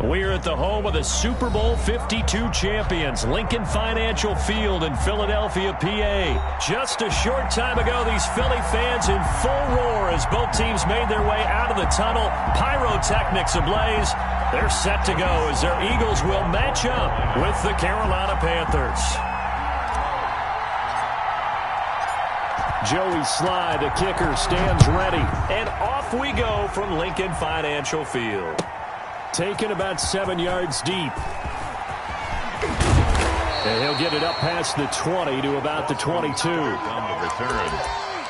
We're at the home of the Super Bowl 52 champions, Lincoln Financial Field in Philadelphia, PA. Just a short time ago, these Philly fans in full roar as both teams made their way out of the tunnel. Pyrotechnics ablaze. They're set to go as their Eagles will match up with the Carolina Panthers. Joey Sly, the kicker, stands ready. And off we go from Lincoln Financial Field. Taken about 7 yards deep. And he'll get it up past the 20 to about the 22. On the return,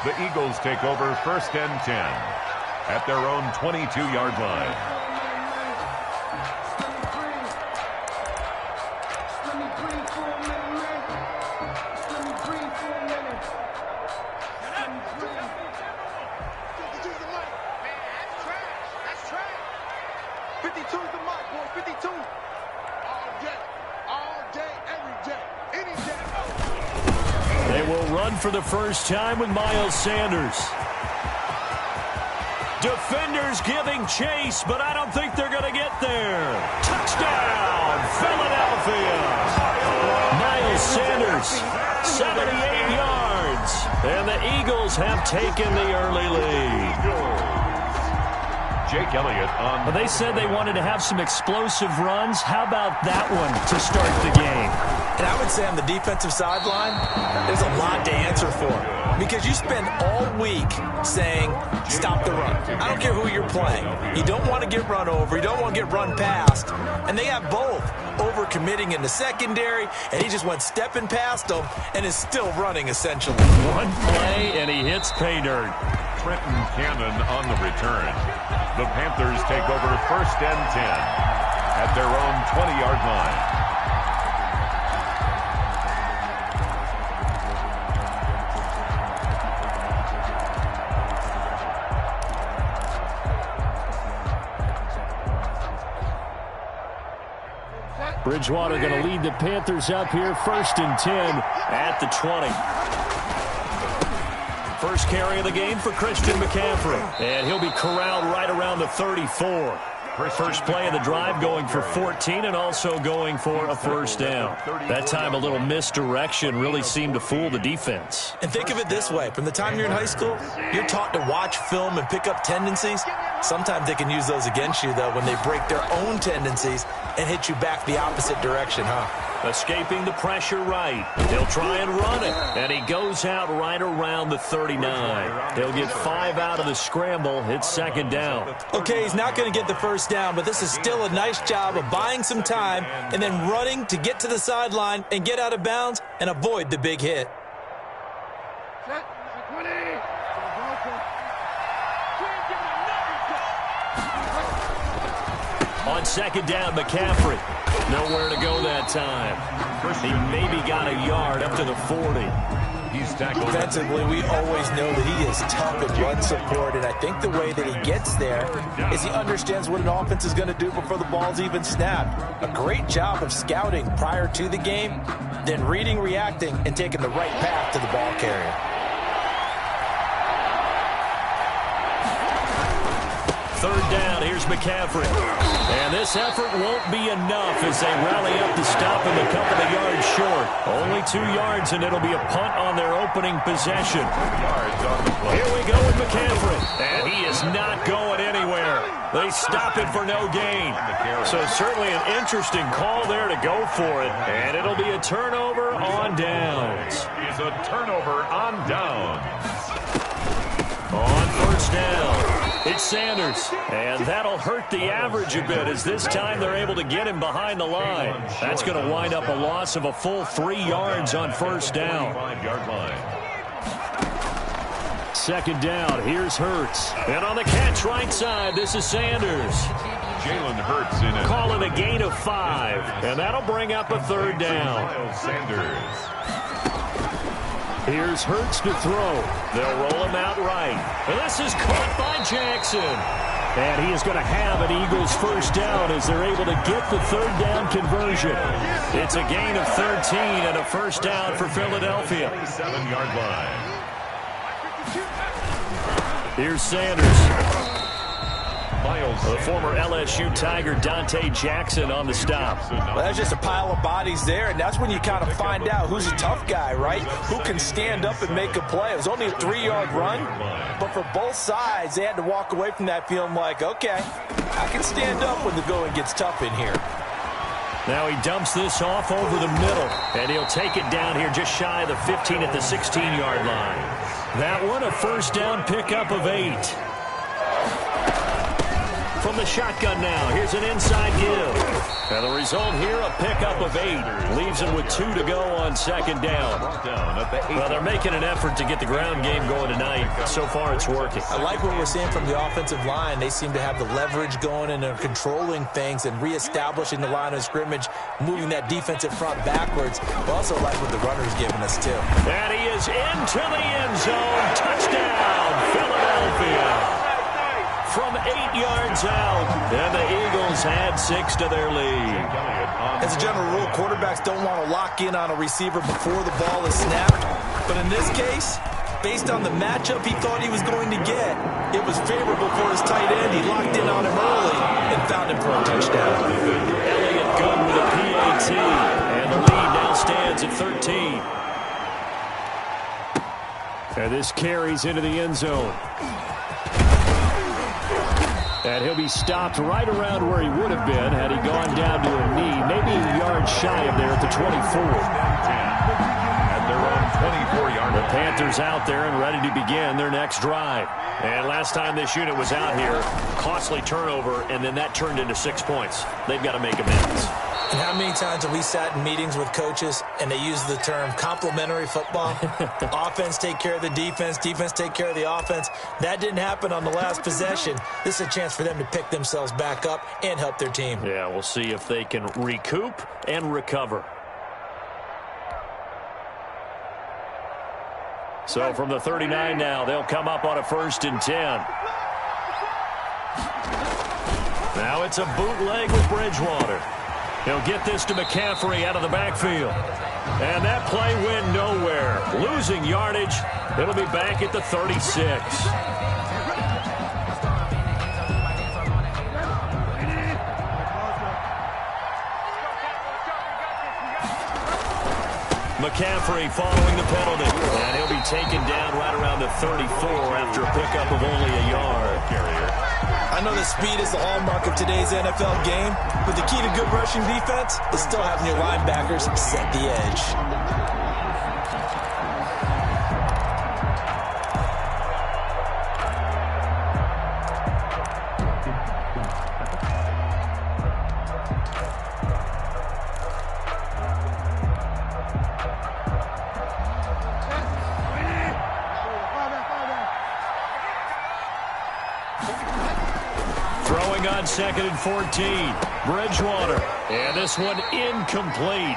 the Eagles take over 1st and 10 at their own 22-yard line. For the first time with Miles Sanders. Defenders giving chase, but I don't think they're going to get there. Touchdown, Philadelphia. Miles Sanders, 78 yards. And the Eagles have taken the early lead. Jake Elliott on. Well, they said they wanted to have some explosive runs. How about that one to start the game? And I would say on the defensive sideline, there's a lot to answer for. Because you spend all week saying, stop the run. I don't care who you're playing. You don't want to get run over. You don't want to get run past. And they have both. Over-committing in the secondary, and he just went stepping past them and is still running, essentially. One play, and he hits pay dirt. Trenton Cannon on the return. The Panthers take over 1st and 10 at their own 20-yard line. Bridgewater going to lead the Panthers up here, 1st and 10 at the 20. First carry of the game for Christian McCaffrey. And he'll be corralled right around the 34. First play of the drive going for 14 and also going for a first down. That time a little misdirection really seemed to fool the defense. And think of it this way. From the time you're in high school, you're taught to watch film and pick up tendencies. Sometimes they can use those against you, though, when they break their own tendencies and hit you back the opposite direction, huh? Escaping the pressure right. He'll try and run it. And he goes out right around the 39. He'll get 5 out of the scramble. It's 2nd down. Okay, he's not going to get the first down, but this is still a nice job of buying some time and then running to get to the sideline and get out of bounds and avoid the big hit. On 2nd down, McCaffrey. Nowhere to go that time. He maybe got a yard up to the 40. He's tackled. Defensively, we always know that he is tough in run support, and I think the way that he gets there is he understands what an offense is going to do before the ball's even snapped. A great job of scouting prior to the game, then reading, reacting, and taking the right path to the ball carrier. Third down, here's McCaffrey. And this effort won't be enough as they rally up to stop him a couple of yards short. Only 2 yards, and it'll be a punt on their opening possession. Here we go with McCaffrey. And he is not going anywhere. They stop it for no gain. So certainly an interesting call there to go for it. And it'll be a turnover on downs. It's a turnover on downs. On first down, it's Sanders, and that'll hurt the average a bit as this time they're able to get him behind the line. That's going to wind up a loss of a full 3 yards on first down. 5-yard line. 2nd down, here's Hurts. And on the catch right side, this is Sanders. Jalen Hurts in it. Call it a gain of 5, and that'll bring up a 3rd down. Miles Sanders. Here's Hurts to throw. They'll roll him out right. And this is caught by Jackson. And he is going to have an Eagles first down as they're able to get the 3rd down conversion. It's a gain of 13 and a first down for Philadelphia. 7-yard line. Here's Sanders. The former LSU Tiger Dante Jackson on the stop. Well, that's just a pile of bodies there, and that's when you kind of find out who's a tough guy, right? Who can stand up and make a play. It was only a 3-yard run, but for both sides, they had to walk away from that feeling like, okay, I can stand up when the going gets tough in here. Now he dumps this off over the middle, and he'll take it down here just shy of the 15 at the 16-yard line. That one, a first down pickup of 8. From the shotgun now, here's an inside give. And the result here, a pickup of 8. Leaves him with 2 to go on second down. Well, they're making an effort to get the ground game going tonight. So far, it's working. I like what we're seeing from the offensive line. They seem to have the leverage going, and they're controlling things and reestablishing the line of scrimmage, moving that defensive front backwards. I also like what the runner's giving us, too. And he is into the end zone. Touchdown, Philadelphia. From 8 yards out, and the Eagles add 6 to their lead. As a general rule, quarterbacks don't want to lock in on a receiver before the ball is snapped. But in this case, based on the matchup he thought he was going to get, it was favorable for his tight end. He locked in on him early and found him for a touchdown. Elliott good with a PAT, and the lead now stands at 13. And this carries into the end zone. And he'll be stopped right around where he would have been had he gone down to a knee, maybe a yard shy of there at the 24. At their own 24-yard line. The Panthers out there and ready to begin their next drive. And last time this unit was out here, costly turnover, and then that turned into 6 points. They've got to make amends. And how many times have we sat in meetings with coaches and they use the term complementary football? Offense take care of the defense, defense take care of the offense. That didn't happen on the last possession. This is a chance for them to pick themselves back up and help their team. Yeah, we'll see if they can recoup and recover. So from the 39 now, they'll come up on a 1st and 10. Now it's a bootleg with Bridgewater. He'll get this to McCaffrey out of the backfield. And that play went nowhere. Losing yardage. It'll be back at the 36. McCaffrey following the penalty. And he'll be taken down right around the 34 after a pickup of only a yard. I know that speed is the hallmark of today's NFL game, but the key to good rushing defense is still having your linebackers set the edge. On 2nd and 14. Bridgewater. And this one incomplete.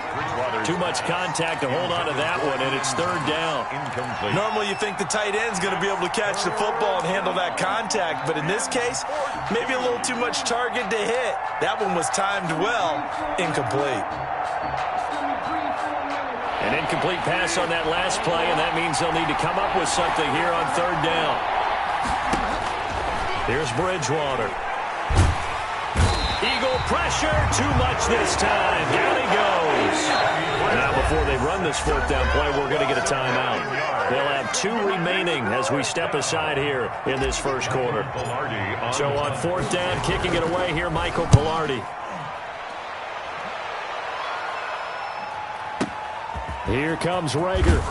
Too much contact to hold on to that one, and it's 3rd down. Incomplete. Normally you think the tight end's going to be able to catch the football and handle that contact, but in this case, maybe a little too much target to hit. That one was timed well. Incomplete. An incomplete pass on that last play, and that means they'll need to come up with something here on 3rd down. Here's Bridgewater. Eagle pressure, too much this time. Down he goes. Now before they run this 4th down play, we're going to get a timeout. They'll have 2 remaining as we step aside here in this first quarter. So on 4th down, kicking it away here, Michael Pilardi. Here comes Rager.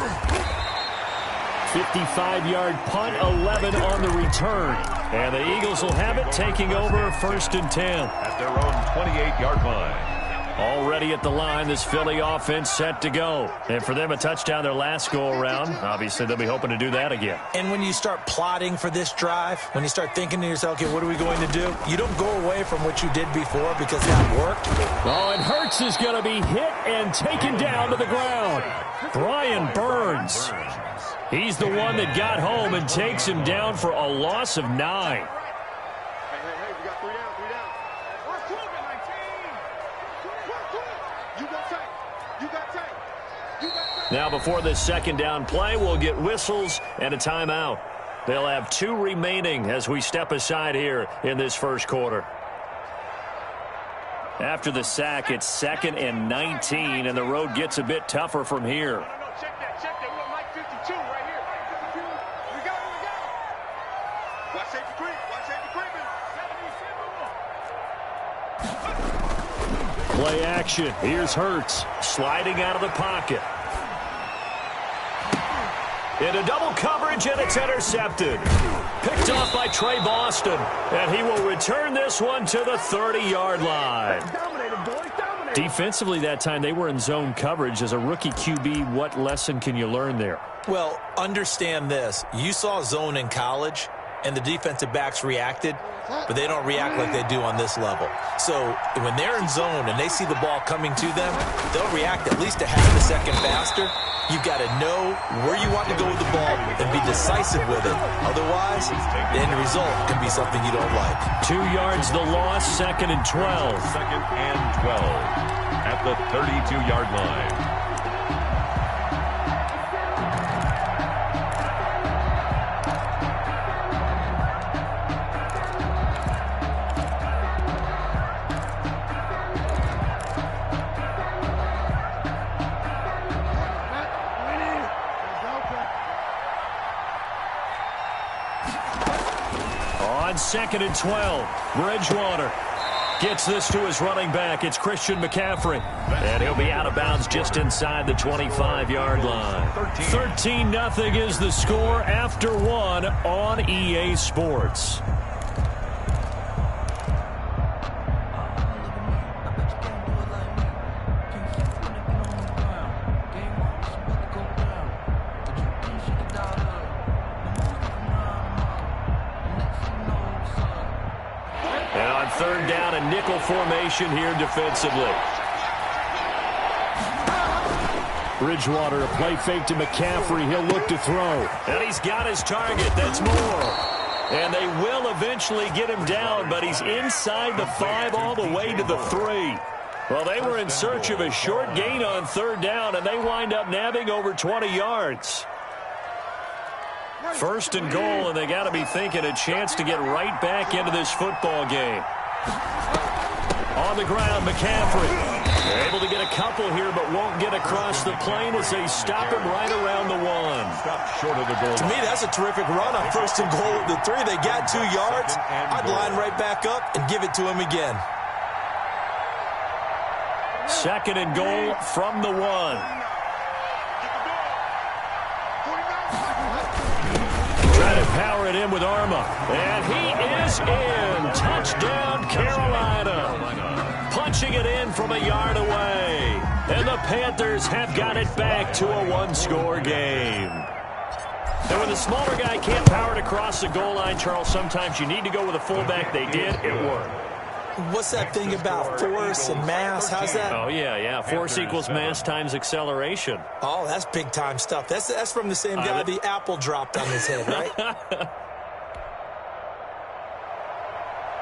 55-yard punt, 11 on the return. And the Eagles will have it, taking over 1st and 10. At their own 28-yard line. Already at the line, this Philly offense set to go. And for them, a touchdown their last go-around. Obviously, they'll be hoping to do that again. And when you start plotting for this drive, when you start thinking to yourself, okay, what are we going to do? You don't go away from what you did before because that worked. Oh, and Hurts is going to be hit and taken down to the ground. Brian Burns. He's the one that got home and takes him down for a loss of 9. Hey, we got 3 down. Now before this 2nd down play, we'll get whistles and a timeout. They'll have 2 remaining as we step aside here in this first quarter. After the sack, it's 2nd and 19, and the road gets a bit tougher from here. No, check that. We want Mike 52 right here. We got it. Watch safety creep. Play action. Here's Hurts sliding out of the pocket. Into double coverage, and it's intercepted. Picked off by Trey Boston, and he will return this one to the 30-yard line. Defensively that time, they were in zone coverage. As a rookie QB, what lesson can you learn there? Well, understand this. You saw zone in college, and the defensive backs reacted, but they don't react like they do on this level. So when they're in zone and they see the ball coming to them, they'll react at least a half a second faster. You've got to know where you want to go with the ball and be decisive with it. Otherwise, the end result can be something you don't like. 2 yards the loss, 2nd and 12. 2nd and 12 at the 32-yard line. On 2nd and 12, Bridgewater gets this to his running back. It's Christian McCaffrey. And he'll be out of bounds just inside the 25-yard line. 13-0 is the score after 1 on EA Sports. Third down, a nickel formation here defensively. Bridgewater, a play fake to McCaffrey. He'll look to throw. And he's got his target. That's more. And they will eventually get him down, but he's inside the 5 all the way to the 3. Well, they were in search of a short gain on third down, and they wind up nabbing over 20 yards. First and goal, and they got to be thinking a chance to get right back into this football game. On the ground, McCaffrey. They're able to get a couple here, but won't get across the plane as they stop him right around the 1. Stop short of the goal. To me, that's a terrific run on first and goal at the 3. They got 2 yards. I'd line right back up and give it to him again. 2nd and goal from the 1. Try to power it in with Arma. And he is in. Touchdown, Carolina. Punching it in from a yard away. And the Panthers have got it back to a 1-score game. And when the smaller guy can't power it across the goal line, Charles, sometimes you need to go with a fullback. They did. It worked. What's that thing about force and mass? How's that? Oh, yeah. Force equals mass times acceleration. Oh, that's big-time stuff. That's from the same guy the apple dropped on his head, right?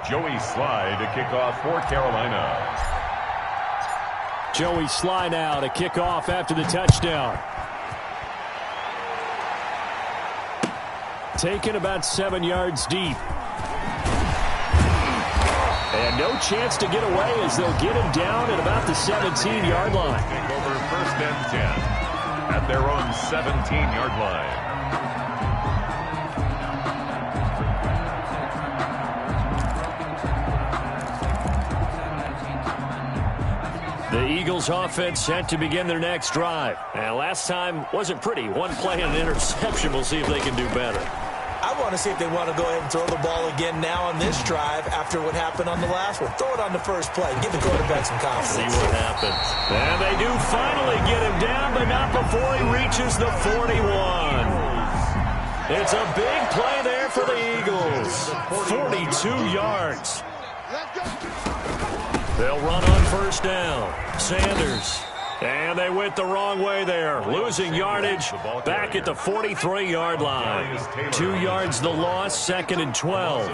Joey Sly to kick off for Carolina. Joey Sly now to kick off after the touchdown. Taken about 7 yards deep. And no chance to get away as they'll get him down at about the 17-yard line. Take over 1st and 10 at their own 17-yard line. The Eagles offense set to begin their next drive. And last time wasn't pretty. 1 play and an interception. We'll see if they can do better. I want to see if they want to go ahead and throw the ball again now on this drive after what happened on the last one. Throw it on the first play. Give the quarterback some confidence. See what happens. And they do finally get him down, but not before he reaches the 41. It's a big play there for the Eagles. 42 yards. They'll run on first down. Sanders. And they went the wrong way there. Losing yardage back at the 43-yard line. 2 yards the loss, 2nd and 12.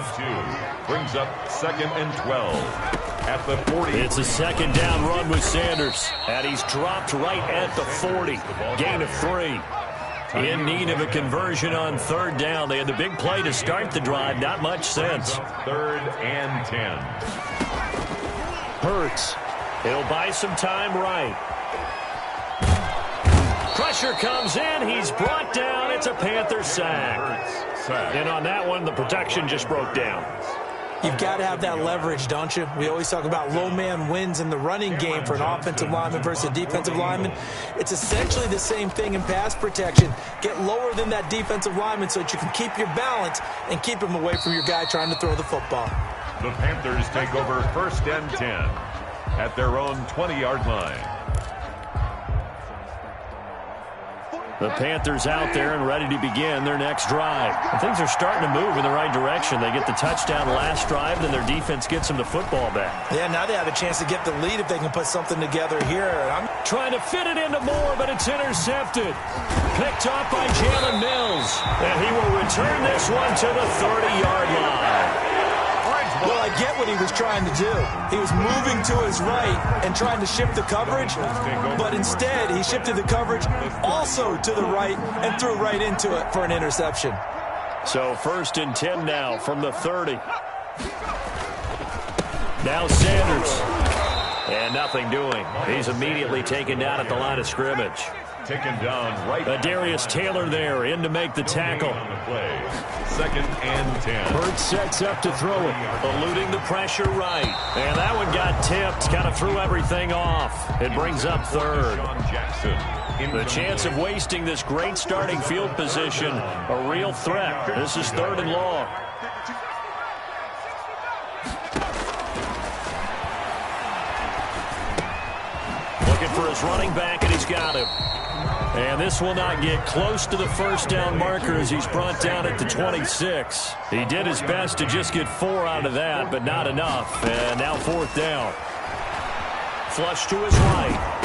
Brings up 2nd and 12 at the 40. It's a 2nd down run with Sanders. And he's dropped right at the 40. Gain of 3. In need of a conversion on third down. They had the big play to start the drive. Not much sense. 3rd and 10. Hurts. He'll buy some time right. Pressure comes in. He's brought down. It's a Panther sack. And on that one, the protection just broke down. You've got to have that leverage, don't you? We always talk about low man wins in the running game for an offensive lineman versus a defensive lineman. It's essentially the same thing in pass protection. Get lower than that defensive lineman so that you can keep your balance and keep him away from your guy trying to throw the football. The Panthers take over 1st and 10 at their own 20-yard line. The Panthers out there and ready to begin their next drive. And things are starting to move in the right direction. They get the touchdown last drive, then their defense gets them the football back. Yeah, now they have a chance to get the lead if they can put something together here. I'm trying to fit it into Moore, but it's intercepted. Picked off by Jalen Mills. And he will return this one to the 30-yard line. Well, I get what he was trying to do. He was moving to his right and trying to shift the coverage, but instead he shifted the coverage also to the right and threw right into it for an interception. So 1st and 10 now from the 30. Now Sanders. And nothing doing. He's immediately taken down at the line of scrimmage. Taken down right. Darius Taylor there in to make the tackle. 2nd and 10. Hurts sets up to throw it. Eluding the pressure right. And that one got tipped. Kind of threw everything off. It brings up 3rd. The chance of wasting this great starting field position, a real threat. This is 3rd and long. Looking for his running back, and he's got him. And this will not get close to the 1st down marker as he's brought down at the 26. He did his best to just get 4 out of that, but not enough. And now 4th down. Flush to his right.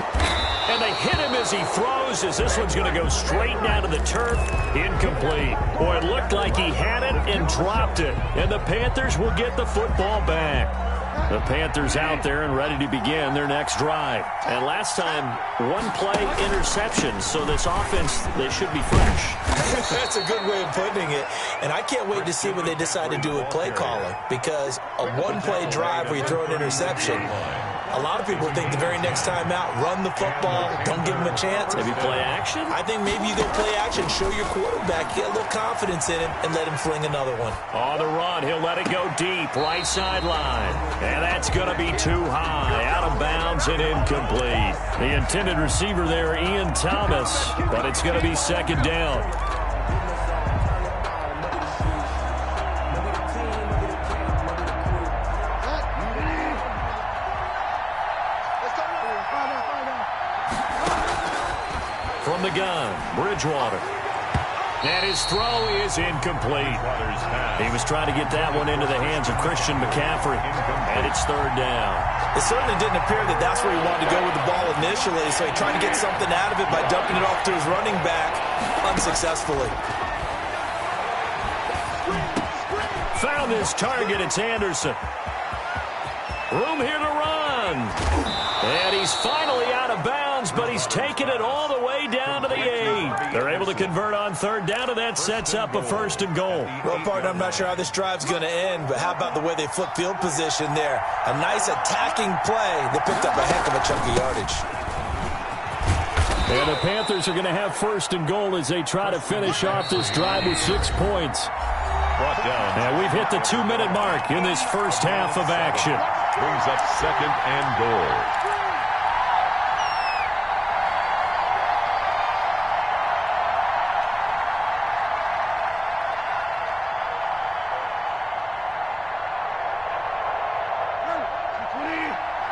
And they hit him as he throws, as this one's going to go straight down to the turf. Incomplete. Boy, it looked like he had it and dropped it. And the Panthers will get the football back. The Panthers out there and ready to begin their next drive. And last time, 1 play interception. So this offense, they should be fresh. That's a good way of putting it. And I can't wait to see what they decide to do with play calling. Because a 1-play drive where you throw an interception, a lot of people think the very next time out, run the football, don't give him a chance. Maybe play action? I think maybe you go play action, show your quarterback, get a little confidence in him, and let him fling another one. On the run, he'll let it go deep, right sideline. And that's going to be too high, out of bounds and incomplete. The intended receiver there, Ian Thomas, but it's going to be 2nd down. From the gun, Bridgewater. And his throw is incomplete. He was trying to get that one into the hands of Christian McCaffrey. And it's 3rd down. It certainly didn't appear that that's where he wanted to go with the ball initially, so he tried to get something out of it by dumping it off to his running back unsuccessfully. Found his target. It's Anderson. Room here to run. And he's finally out of bounds, but he's taken it all the way down to the 8. They're able to convert on 3rd down, and that sets up a 1st and goal. Well, partner, I'm not sure how this drive's going to end, but how about the way they flip field position there? A nice attacking play that picked up a heck of a chunk of yardage. And the Panthers are going to have 1st and goal as they try to finish off this drive with 6 points. Brought down. And we've hit the 2-minute mark in this first half of action. Brings up 2nd and goal.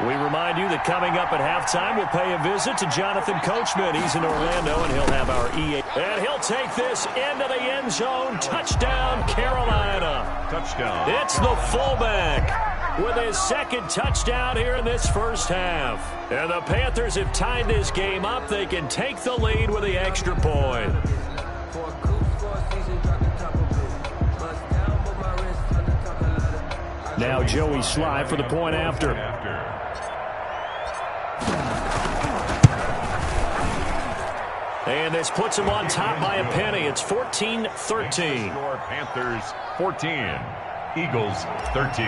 We remind you that coming up at halftime, we'll pay a visit to Jonathan Coachman. He's in Orlando, and he'll have our EA. And he'll take this into the end zone. Touchdown, Carolina. Touchdown. It's the fullback with his 2nd touchdown here in this first half. And the Panthers have tied this game up. They can take the lead with the extra point. Now Joey Sly for the point after. And this puts them on top by a penny. It's 14-13. Score Panthers 14, Eagles 13.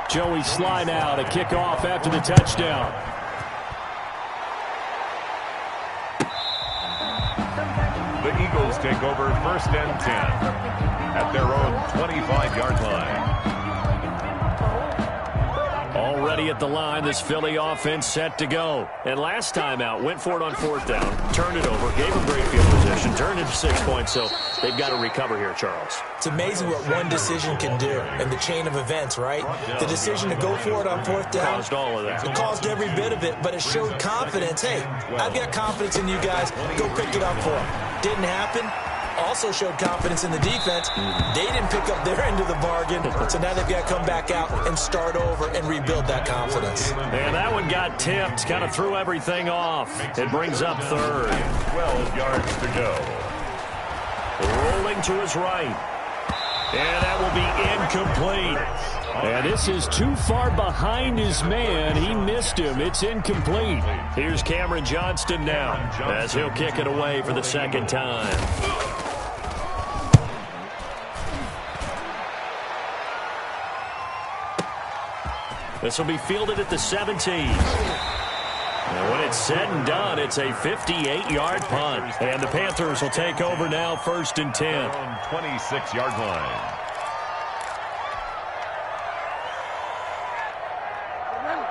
Joey Sly now to kick off after the touchdown. The Eagles take over 1st and 10 at their own 25-yard line. Already at the line, this Philly offense set to go. And last time out, went for it on 4th down, turned it over, gave them great field position, turned it to 6 points, so they've got to recover here, Charles. It's amazing what one decision can do in the chain of events, right? The decision to go for it on 4th down. Caused all of that. It caused every bit of it, but it showed confidence. Hey, I've got confidence in you guys. Go pick it up for them. Didn't happen. Also showed confidence in the defense. They didn't pick up their end of the bargain, so now they've got to come back out and start over and rebuild that confidence. And that one got tipped, kind of threw everything off. It brings up 3rd. 12 yards to go. Rolling to his right. And that will be incomplete. And this is too far behind his man. He missed him. It's incomplete. Here's Cameron Johnston now as he'll kick it away for the 2nd time. This will be fielded at the 17. And when it's said and done, it's a 58-yard punt. And the Panthers will take over now 1st and 10. 26-yard line.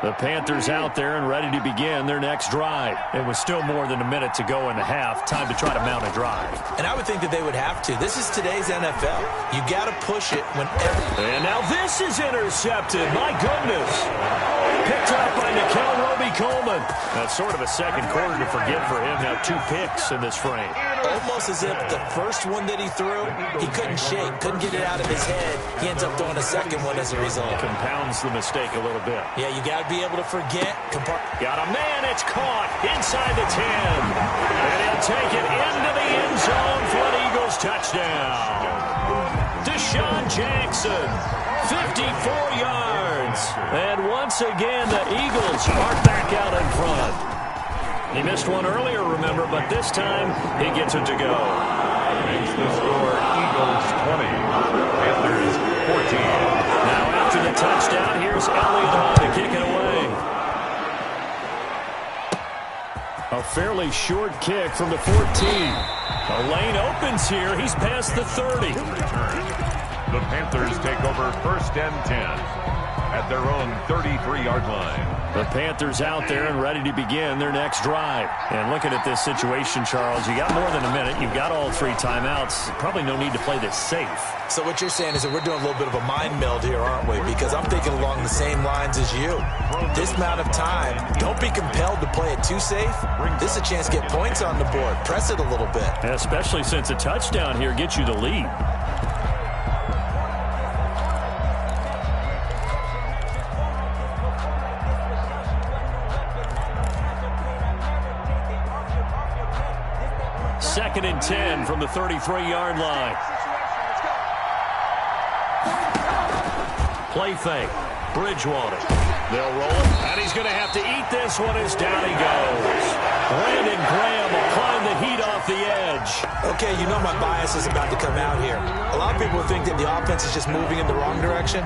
The Panthers out there and ready to begin their next drive. It was still more than a minute to go in the half. Time to try to mount a drive. And I would think that they would have to. This is today's NFL. You got to push it whenever. And now this is intercepted. My goodness. Picked up by Nickel Roby-Coleman. That's sort of a second quarter to forget for him. Now 2 picks in this frame. Almost as if the first one that he threw, he couldn't shake, couldn't get it out of his head. He ends up throwing a second one as a result. Compounds the mistake a little bit. Yeah, you got to be able to forget. Got a man, it's caught inside the 10. And he'll take it into the end zone for an Eagles touchdown. Deshaun Jackson, 54 yards. And once again, the Eagles are back out in front. He missed one earlier, remember, but this time he gets it to go. Makes the score Eagles 20, Panthers 14. Now after the touchdown, here's Elliott on to kick it away. A fairly short kick from the 14. The lane opens here. He's past the 30. The Panthers take over 1st and 10 at their own 33-yard line. The Panthers out there and ready to begin their next drive. And looking at this situation, Charles, you got more than a minute. You've got all 3 timeouts. Probably no need to play this safe. So what you're saying is that we're doing a little bit of a mind meld here, aren't we? Because I'm thinking along the same lines as you. This amount of time, don't be compelled to play it too safe. This is a chance to get points on the board. Press it a little bit. Especially since a touchdown here gets you the lead. Second and 10 from the 33-yard line. Play fake. Bridgewater. They'll roll it, and he's going to have to eat this one as down he goes. Brandon Graham will climb the heat off the edge. Okay, you know my bias is about to come out here. A lot of people think that the offense is just moving in the wrong direction.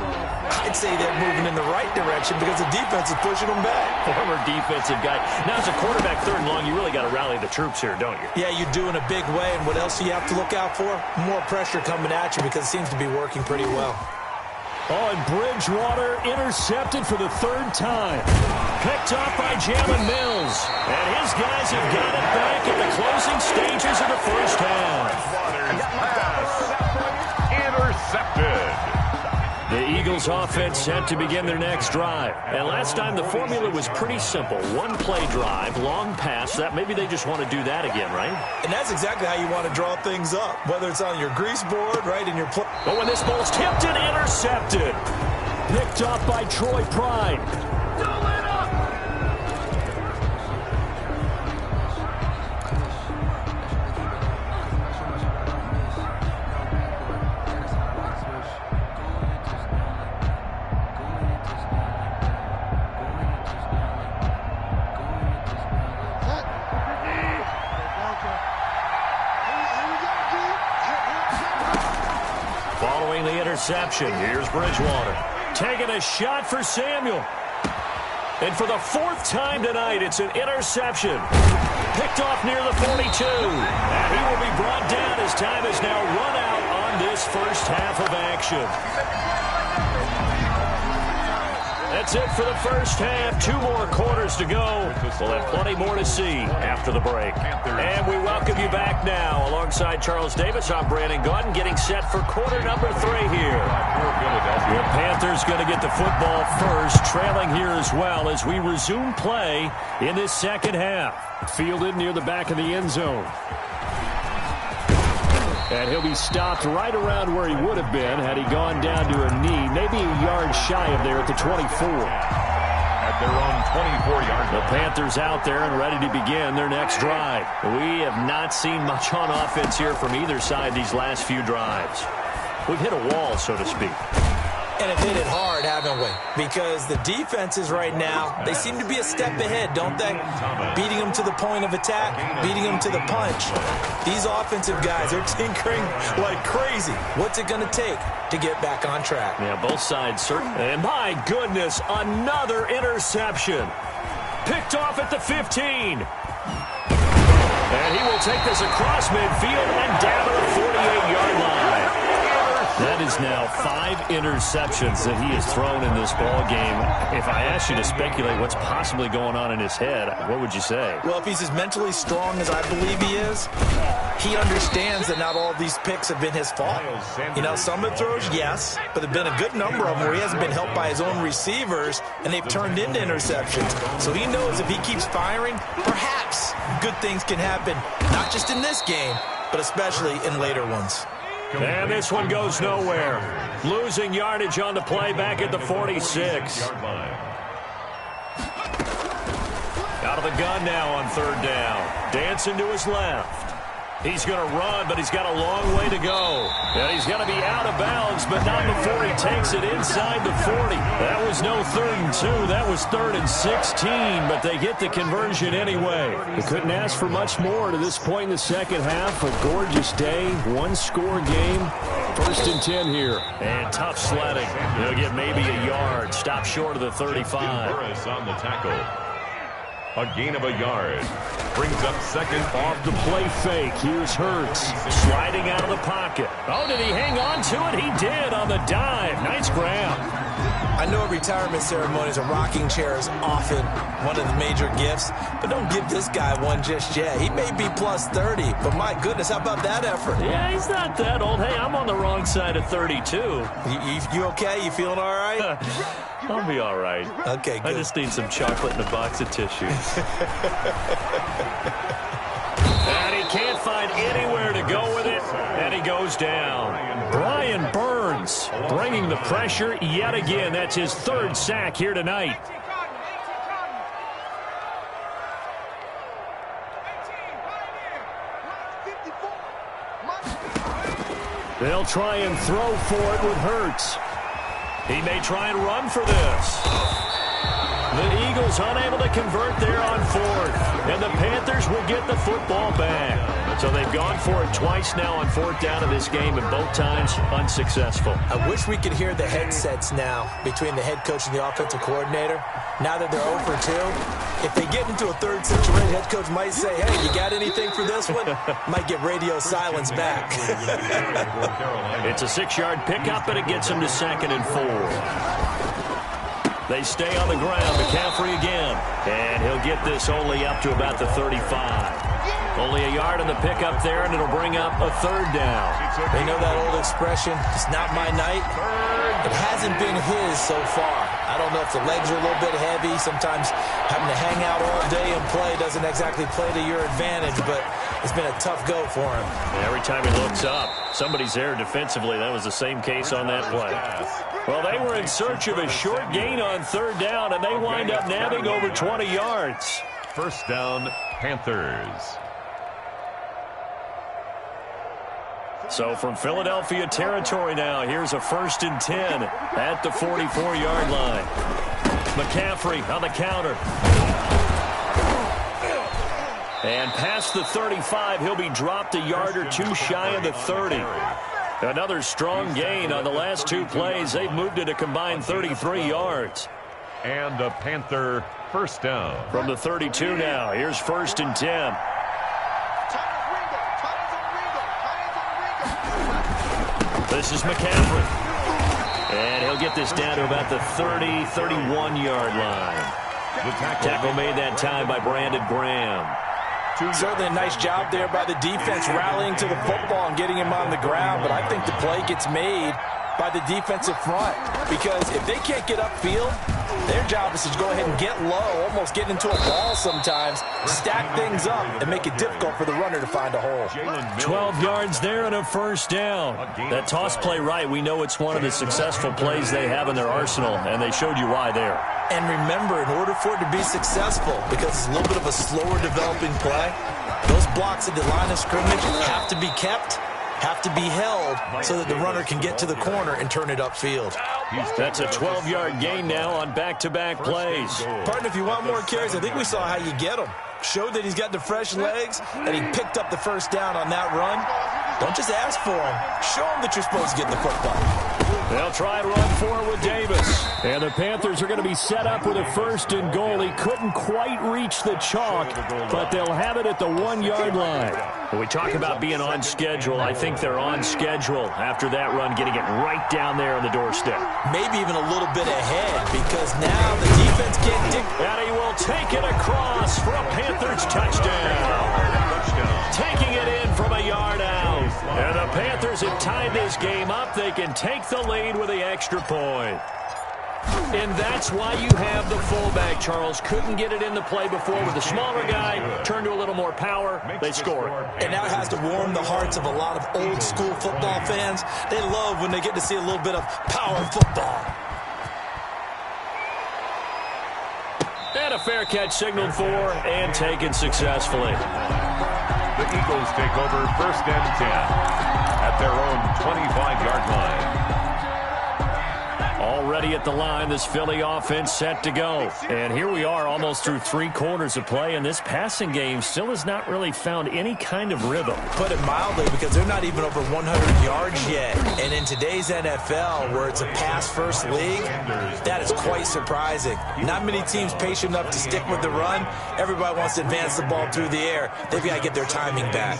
I'd say they're moving in the right direction because the defense is pushing them back. Former defensive guy. Now, as a quarterback 3rd and long, you really got to rally the troops here, don't you? Yeah, you do in a big way, and what else do you have to look out for? More pressure coming at you because it seems to be working pretty well. Oh, and Bridgewater intercepted for the 3rd time. Picked off by Jalen Mills. And his guys have got it back at the closing stages of the 1st half. Pass intercepted. The Eagles offense set to begin their next drive. And last time the formula was pretty simple. 1-play drive, long pass. That maybe they just want to do that again, right? And that's exactly how you want to draw things up. Whether it's on your grease board, right, in your play. But when this ball's tipped and intercepted. Picked off by Troy Pride. interception. Here's Bridgewater. Taking a shot for Samuel. And for the 4th time tonight, it's an interception. Picked off near the 42. And he will be brought down as time is now run out on this first half of action. That's it for the first half. 2 more quarters to go. We'll have plenty more to see after the break. And we welcome you back now. Alongside Charles Davis, I'm Brandon Gaudin, getting set for quarter number 3 here. The Panthers going to get the football first, trailing here as well as we resume play in this second half. Fielded near the back of the end zone. And he'll be stopped right around where he would have been had he gone down to a knee, maybe a yard shy of there at the 24. At their own 24-yard line. The Panthers out there and ready to begin their next drive. We have not seen much on offense here from either side these last few drives. We've hit a wall, so to speak. And have hit it hard, haven't we? Because the defenses right now, they seem to be a step ahead, don't they? Beating them to the point of attack, beating them to the punch. These offensive guys are tinkering like crazy. What's it going to take to get back on track? Yeah, both sides certainly. And my goodness, another interception. Picked off at the 15. And he will take this across midfield and down to the 48-yard line. That is now 5 interceptions that he has thrown in this ball game. If I asked you to speculate what's possibly going on in his head, what would you say? Well, if he's as mentally strong as I believe he is, he understands that not all of these picks have been his fault. You know, some of the throws, yes, but there have been a good number of them where he hasn't been helped by his own receivers, and they've turned into interceptions. So he knows if he keeps firing, perhaps good things can happen, not just in this game, but especially in later ones. And this one goes nowhere. Losing yardage on the play back at the 46. Out of the gun now on 3rd down. Dancing to his left. He's going to run, but he's got a long way to go. And he's going to be out of bounds, but not before he takes it inside the 40. That was no 3rd and 2. That was 3rd and 16, but they get the conversion anyway. They couldn't ask for much more to this point in the second half. A gorgeous day, 1-score game. 1st and 10 here. And tough sledding. They'll get maybe a yard. Stop short of the 35. Burris on the tackle. A gain of a yard. Brings up 2nd. Off the play fake. Here's Hurts. Sliding out of the pocket. Oh, did he hang on to it? He did on the dive. Nice grab. I know at retirement ceremonies, a rocking chair is often one of the major gifts, but don't give this guy one just yet. He may be plus 30, but my goodness, how about that effort? Yeah, he's not that old. Hey, I'm on the wrong side of 32. You okay? You feeling all right? I'll be all right. Okay, good. I just need some chocolate and a box of tissues. And he can't find anywhere to go with it, and he goes down. Brian Burns bringing the pressure yet again. That's his 3rd sack here tonight. They'll try and throw for it with Hurts. He may try and run for this. The Eagles unable to convert there on 4th. And the Panthers will get the football back. So they've gone for it twice now on 4th down of this game, and both times unsuccessful. I wish we could hear the headsets now between the head coach and the offensive coordinator. Now that they're 0 for 2, if they get into a 3rd situation, head coach might say, hey, you got anything for this one? Might get radio silence back. It's a 6-yard pickup, and it gets him to 2nd and 4. They stay on the ground. McCaffrey again. And he'll get this only up to about the 35. Only a yard on the pickup there, and it'll bring up a 3rd down. They know that old expression, it's not my night. It hasn't been his so far. I don't know if the legs are a little bit heavy. Sometimes having to hang out all day and play doesn't exactly play to your advantage, but it's been a tough go for him. And every time he looks up, somebody's there defensively. That was the same case on that play. Well, they were in search of a short gain on 3rd down, and they wind up nabbing over 20 yards. 1st down, Panthers. So from Philadelphia territory now, here's a 1st and 10 at the 44-yard line. McCaffrey on the counter. And past the 35, he'll be dropped a yard or 2 shy of the 30. Another strong gain on the last 2 plays. They've moved it a combined 33 yards. And a Panther first down. From the 32 now. Here's 1st and 10. This is McCaffrey. And he'll get this down to about the 30, 31-yard line. The tackle made that time by Brandon Graham. Certainly a nice job there by the defense rallying to the football and getting him on the ground, but I think the play gets made by the defensive front, because if they can't get upfield, their job is to go ahead and get low, almost get into a ball sometimes, stack things up, and make it difficult for the runner to find a hole. 12 yards there and a first down. That toss play right, we know it's one of the successful plays they have in their arsenal, and they showed you why there. And remember, in order for it to be successful, because it's a little bit of a slower developing play, those blocks at the line of scrimmage have to be kept, have to be held, so that the runner can get to the corner and turn it upfield. That's a 12-yard gain now on back-to-back plays. Partner, if you want more carries, I think we saw how you get them. Showed that he's got the fresh legs, and he picked up the first down on that run. Don't just ask for him. Show him that you're supposed to get the football. They'll try and run forward with Davis. And the Panthers are going to be set up with a 1st and goal. He couldn't quite reach the chalk, but they'll have it at the 1-yard line. When we talk about being on schedule, I think they're on schedule after that run, getting it right down there on the doorstep. Maybe even a little bit ahead, because now the defense can't dictate. And he will take it across for a Panthers touchdown. Taking it in from a yard out. And the Panthers have tied this game up. They can take the lead with the extra point. And that's why you have the fullback, Charles. Couldn't get it in the play before with the smaller guy. Turned to a little more power. They score. And that has to warm the hearts of a lot of old-school football fans. They love when they get to see a little bit of power football. And a fair catch signaled for and taken successfully. The Eagles take over 1st and 10 at their own 25-yard line. Already at the line, this Philly offense set to go. And here we are almost through 3 quarters of play, and this passing game still has not really found any kind of rhythm. Put it mildly, because they're not even over 100 yards yet. And in today's NFL, where it's a pass-first league, that is quite surprising. Not many teams patient enough to stick with the run. Everybody wants to advance the ball through the air. They've got to get their timing back.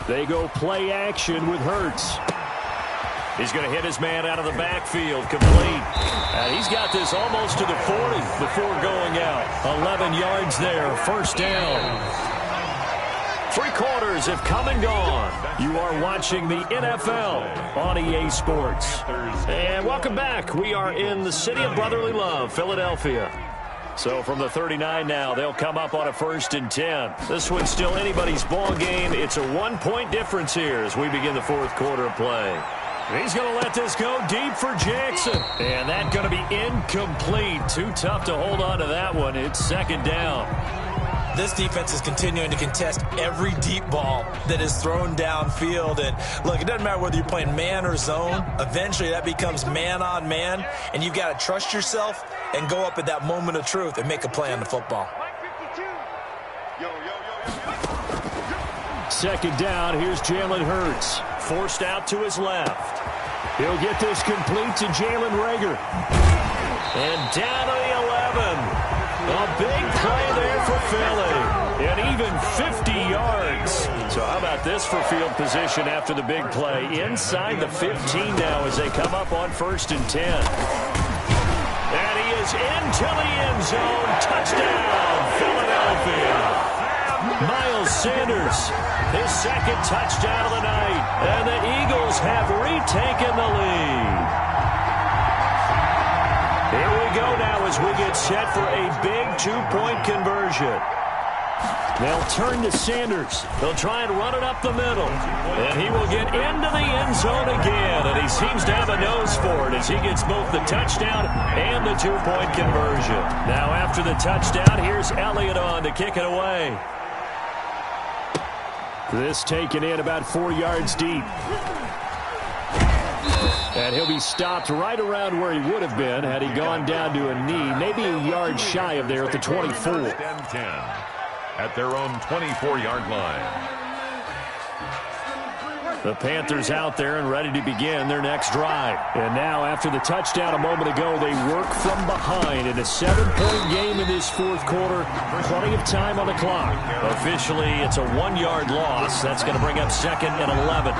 They go play action with Hurts. He's going to hit his man out of the backfield, complete. And he's got this almost to the 40 before going out. 11 yards there, first down. 3 quarters have come and gone. You are watching the NFL on EA Sports. And welcome back. We are in the city of brotherly love, Philadelphia. So from the 39 now, they'll come up on a 1st and 10. This one's still anybody's ball game. It's a 1-point difference here as we begin the 4th quarter of play. He's going to let this go deep for Jackson. And that's going to be incomplete. Too tough to hold on to that one. It's 2nd down. This defense is continuing to contest every deep ball that is thrown downfield. And look, it doesn't matter whether you're playing man or zone. Eventually that becomes man on man. And you've got to trust yourself and go up at that moment of truth and make a play on the football. 2nd down. Here's Jalen Hurts. Forced out to his left. He'll get this complete to Jalen Reagor. And down to the 11. A big play there for Philly. And even 50 yards. So how about this for field position after the big play? Inside the 15 now as they come up on 1st and 10. And he is into the end zone. Touchdown, Philadelphia. Miles Sanders, his 2nd touchdown of the night. And the Eagles have retaken the lead. Here we go now as we get set for a big 2-point conversion. They'll turn to Sanders. They'll try and run it up the middle. And he will get into the end zone again. And he seems to have a nose for it as he gets both the touchdown and the 2-point conversion. Now after the touchdown, here's Elliott on to kick it away. This taken in about 4 yards deep. And he'll be stopped right around where he would have been had he gone down to a knee, maybe a yard shy of there at the 24. At their own 24-yard line. The Panthers out there and ready to begin their next drive. And now, after the touchdown a moment ago, they work from behind in a 7-point game in this fourth quarter. Plenty of time on the clock. Officially, it's a 1-yard loss. That's going to bring up 2nd and 11.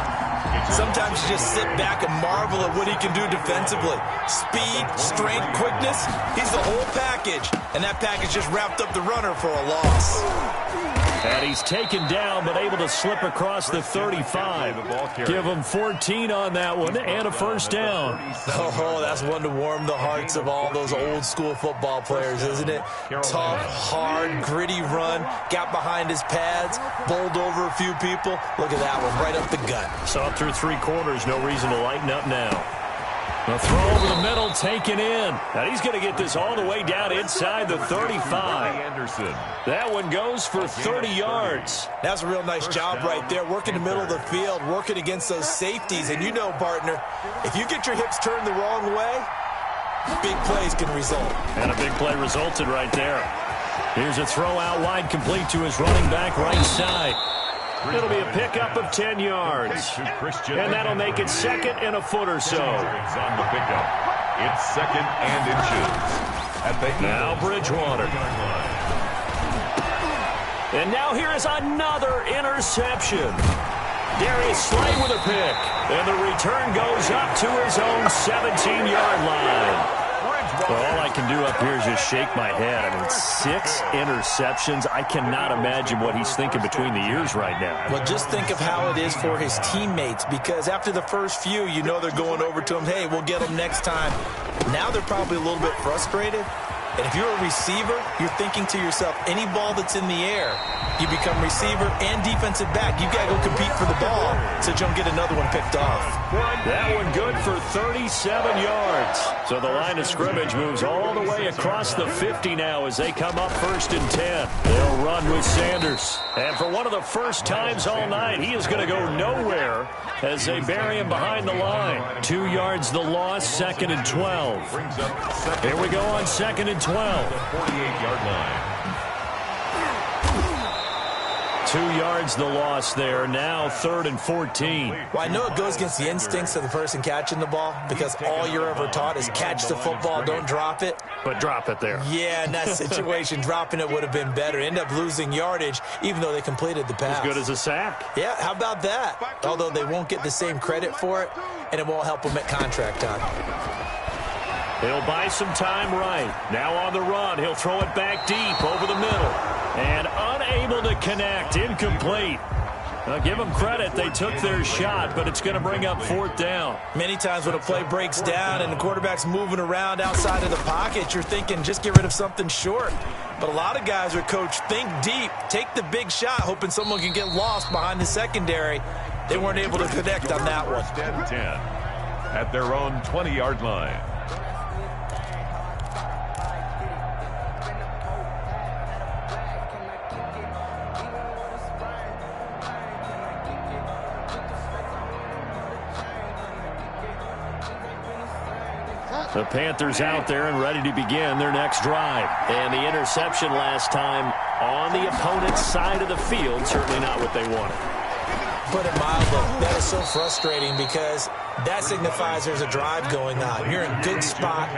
Sometimes you just sit back and marvel at what he can do defensively. Speed, strength, quickness. He's the whole package. And that package just wrapped up the runner for a loss. And he's taken down, but able to slip across the 35. Give him 14 on that one and a first down. Oh, that's one to warm the hearts of all those old school football players, isn't it? Tough, hard, gritty run. Got behind his pads, bowled over a few people. Look at that one, right up the gut. Saw it through 3 quarters. No reason to lighten up now. The throw over the middle, taken in. And he's going to get this all the way down inside the 35. That one goes for 30 yards. That's a real nice job right there, working the middle of the field, working against those safeties. And you know, partner, if you get your hips turned the wrong way, big plays can result. And a big play resulted right there. Here's a throw out wide, complete to his running back right side. It'll be a pickup of 10 yards. And that'll make it 2nd and a foot or so. On the pickup. It's 2nd and inches. At the now Bridgewater. And now here is another interception. Darius Slay with a pick. And the return goes up to his own 17-yard line. Well, all I can do up here is just shake my head. I mean, 6 interceptions. I cannot imagine what he's thinking between the ears right now. Well, just think of how it is for his teammates, because after the first few, you know they're going over to him, hey, we'll get them next time. Now they're probably a little bit frustrated. And if you're a receiver, you're thinking to yourself, any ball that's in the air, you become receiver and defensive back. You've got to go compete for the ball so you don't get another one picked off. That one good for 37 yards. So the line of scrimmage moves all the way across the 50 now as they come up 1st and 10. They'll run with Sanders. And for one of the first times all night, he is going to go nowhere as they bury him behind the line. 2 yards the loss, 2nd and 12. Here we go on 2nd and 12. 48-yard line. 2 yards the loss there. Now 3rd and 14. Well, I know it goes against the instincts of the person catching the ball, because all you're ever taught is catch the football, don't drop it. But drop it there. Yeah, in that situation, dropping it would have been better. End up losing yardage, even though they completed the pass. As good as a sack. Yeah, how about that? Although they won't get the same credit for it, and it won't help them at contract time. He'll buy some time right. Now on the run, he'll throw it back deep over the middle. And unable to connect, incomplete. Now give them credit, they took their shot, but it's going to bring up 4th down. Many times when a play breaks down and the quarterback's moving around outside of the pocket, you're thinking just get rid of something short. But a lot of guys are coached, think deep, take the big shot, hoping someone can get lost behind the secondary. They weren't able to connect on that one. 1st and 10 at their own 20-yard line. The Panthers out there and ready to begin their next drive. And the interception last time on the opponent's side of the field, certainly not what they wanted. Put it mildly, that is so frustrating, because that signifies there's a drive going on. You're in a good spot,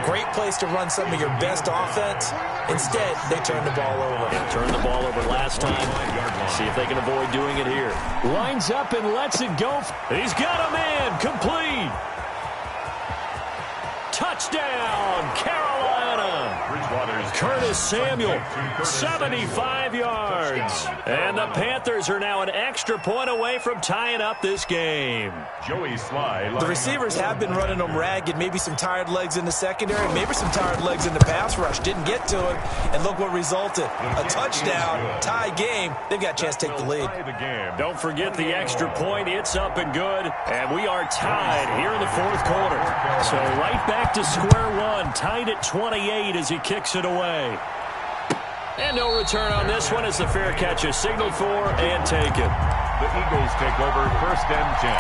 great place to run some of your best offense. Instead, they turn the ball over. Yeah, turned the ball over last time. See if they can avoid doing it here. Lines up and lets it go. He's got a man, complete. Touchdown, Carolina. Curtis Samuel, 75 yards. And the Panthers are now an extra point away from tying up this game. Joey Sly. The receivers have been running them ragged. Maybe some tired legs in the secondary, maybe some tired legs in the pass rush. Didn't get to him, and look what resulted. A touchdown, tie game. They've got a chance to take the lead. Don't forget the extra point. It's up and good, and we are tied here in the 4th quarter. So right back to square one, tied at 28 as he kicks it away. And no return on this one as the fair catch is signaled for and taken. The Eagles take over 1st and 10.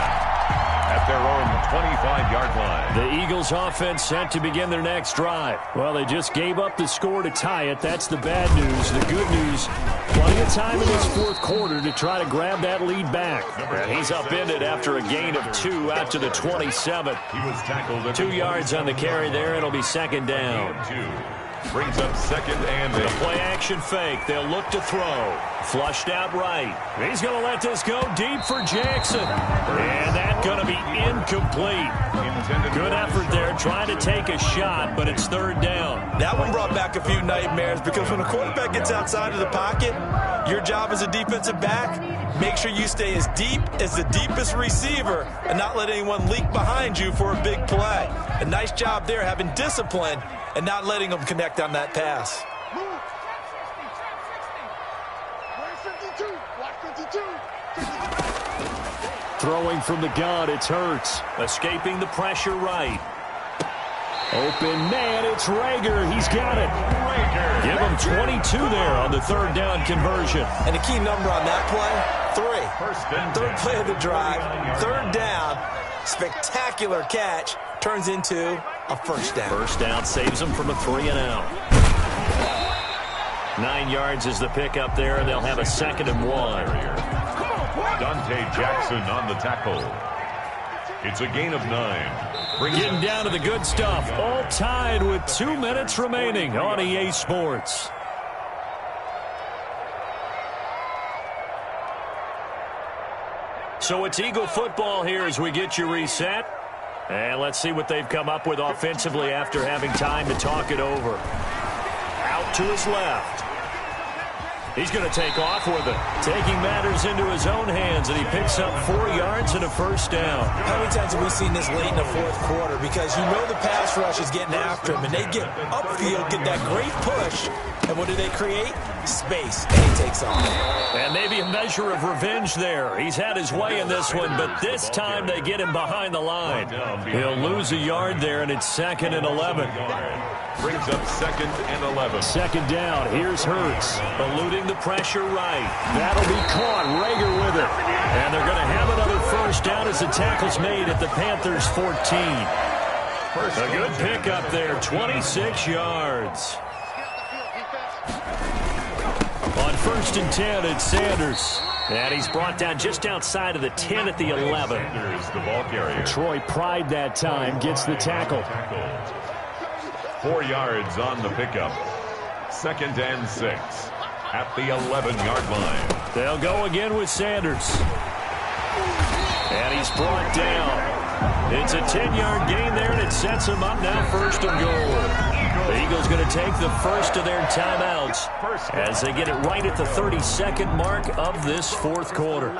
at their own 25-yard line. The Eagles offense set to begin their next drive. Well, they just gave up the score to tie it. That's the bad news. The good news, plenty of time in this fourth quarter to try to grab that lead back. And he's upended after a gain of 2 out to the 27. He was tackled at 2 yards on the carry there. It'll be second down. 2. Brings up second and The 8. play-action fake. They'll look to throw. Flushed out right. He's going to let this go deep for Jackson. And that's going to be incomplete. Good effort there trying to take a shot, but it's third down. That one brought back a few nightmares because when a quarterback gets outside of the pocket, your job as a defensive back, make sure you stay as deep as the deepest receiver and not let anyone leak behind you for a big play. A nice job there having discipline and not letting them connect on that pass. Throwing from the gun, it's Hurts. Escaping the pressure right. Open man, it's Rager. He's got it. Give him 22 there on the third down conversion. And the key number on that play, 3. Third play of the drive, third down, spectacular catch, turns into a first down. First down saves them from a 3-and-out. 9 yards is the pickup there, and they'll have a 2nd and 1. Dante Jackson on the tackle. It's a gain of 9. Getting down to the good stuff. All tied with 2 minutes remaining on EA Sports. So it's Eagle football here as we get you reset. And let's see what they've come up with offensively after having time to talk it over. Out to his left. He's going to take off with it. Taking matters into his own hands, and he picks up 4 yards and a first down. How many times have we seen this late in the fourth quarter? Because you know the pass rush is getting after him, and they get upfield, get that great push, and what do they create? Space, and he takes off. And maybe a measure of revenge there. He's had his way in this one, but this time they get him behind the line. He'll lose a yard there, and it's 2nd and 11. Brings up 2nd and 11. Second down. Here's Hurts. Eluding the pressure right. That'll be caught. Rager with it. And they're going to have another first down as the tackle's made at the Panthers' 14. A good pickup there. 26 yards. On 1st and 10, it's Sanders. And he's brought down just outside of the 10 at the 11. Sanders, the ball carrier. Troy Pride that time gets the tackle. 4 yards on the pickup. 2nd and 6 at the 11-yard line. They'll go again with Sanders. And he's brought down. It's a 10-yard gain there, and it sets him up now 1st and goal. The Eagles going to take the first of their timeouts as they get it right at the 32nd mark of this fourth quarter.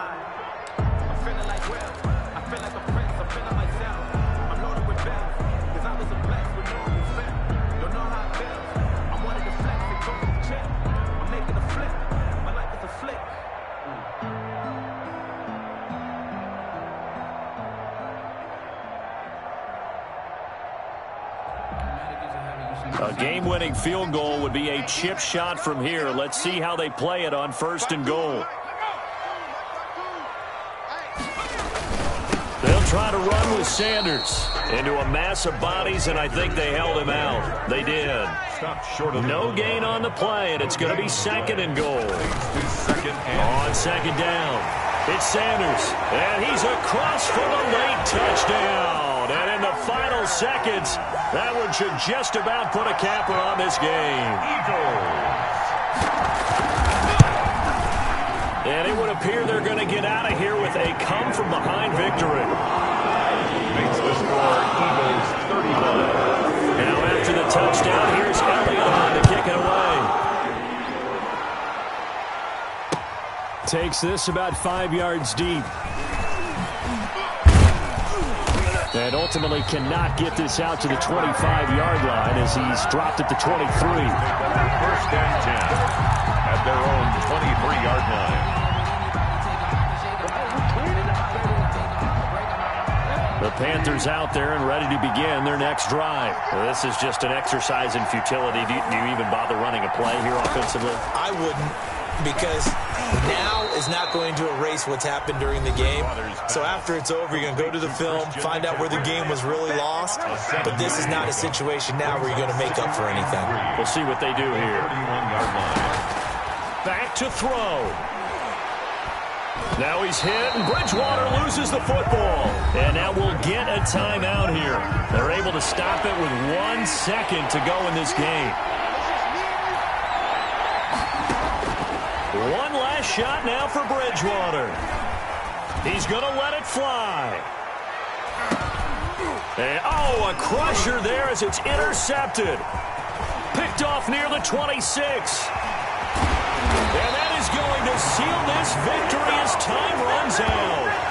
A game-winning field goal would be a chip shot from here. Let's see how they play it on 1st and goal. They'll try to run with Sanders into a mass of bodies, and I think they held him out. They did. No gain on the play, and it's going to be 2nd and goal. On 2nd down, it's Sanders, and he's across for the late touchdown. And in the final seconds, that one should just about put a capper on this game. And it would appear they're going to get out of here with a come-from-behind victory. Makes the score Eagles 31. Now after the touchdown, here's Elliott on to kick it away. Takes this about 5 yards deep. And ultimately cannot get this out to the 25-yard line as he's dropped at the 23. 1st and 10 at their own 23-yard line. The Panthers out there and ready to begin their next drive. Well, this is just an exercise in futility. Do you even bother running a play here offensively? I wouldn't. because now is not going to erase what's happened during the game. So after it's over, you're going to go to the film, find out where the game was really lost. But this is not a situation now where you're going to make up for anything. We'll see what they do here. Back to throw. Now he's hit, and Bridgewater loses the football. And now we'll get a timeout here. They're able to stop it with 1 second to go in this game. One last shot now for Bridgewater. He's going to let it fly. And, a crusher there as it's intercepted. Picked off near the 26. And that is going to seal this victory as time runs out.